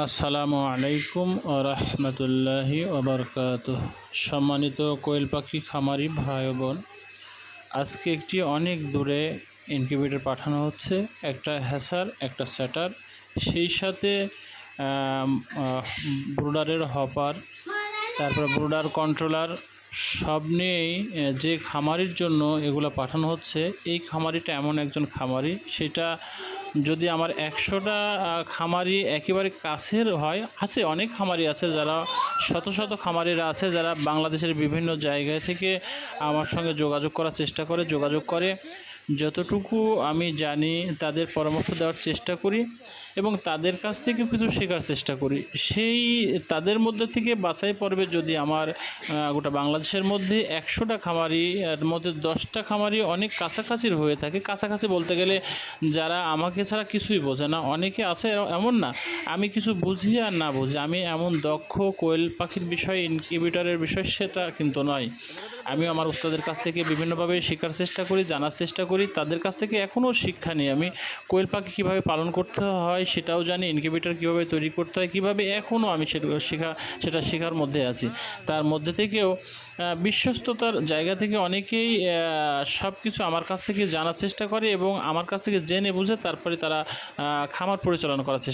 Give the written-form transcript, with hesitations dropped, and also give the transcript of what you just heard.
আসসালামু আলাইকুম ওয়া রাহমাতুল্লাহি ওয়া বারাকাতুহ। সম্মানিত কোয়েল পাখি খামারি ভাই বোন, আজকে একটি অনেক দূরে ইনকিউবেটর পাঠানো হচ্ছে, একটা হ্যাসার একটা সেটার, সেই সাথে ব্রুডারের হপার, তারপর ব্রুডার কন্ট্রোলার সব নিয়েই যে খামারির জন্য এগুলো পাঠানো হচ্ছে। এই খামারিটা এমন একজন খামারি, সেটা যদি আমার 100টা খামারি একেবারে কাছের হয়, আছে অনেক খামারি আছে যারা শত শত খামারিরা আছে যারা বাংলাদেশের বিভিন্ন জায়গায় থেকে আমার সঙ্গে যোগাযোগ করার চেষ্টা করে, যোগাযোগ করে। যতটুকু আমি জানি তাদের পরামর্শ দেওয়ার চেষ্টা করি এবং তাদের কাছ থেকে কিছু শেখার চেষ্টা করি। সেই তাদের মধ্যে থেকে বাছাই পর্বে যদি আমার গোটা বাংলাদেশের মধ্যে 100টা খামারি এর মধ্যে 10টা খামারি অনেক কাছাকাছির হয়ে থাকে। কাছাকাছি বলতে গেলে যারা আমাকে ছাড়া কিছুই বোঝে না, অনেকে আছে এমন না আমি কিছু বুঝি আর না বুঝি, আমি এমন দক্ষ কোয়েল পাখির বিষয়, ইনকিউবেটরের বিষয় সেটা কিন্তু নয়। আমি আমার উস্তাদের কাছ থেকে বিভিন্নভাবে শেখার চেষ্টা করি, জানার চেষ্টা করি। তাদের কাছ থেকে এখনও শিক্ষা নিই। আমি কোয়েল পাখি কীভাবে পালন করতে হয় সেটাও জানি, ইনকিউবেটর কীভাবে তৈরি করতে হয় কীভাবে, এখনও আমি সেটা শেখার মধ্যে আছি। তার মধ্যে থেকেও বিশ্বস্ততার জায়গা থেকে অনেকেই সব কিছু আমার কাছ থেকে জানার চেষ্টা করে এবং আমার কাছ থেকে জেনে বুঝে তারপরে তারা খামার পরিচালনা করার চেষ্টা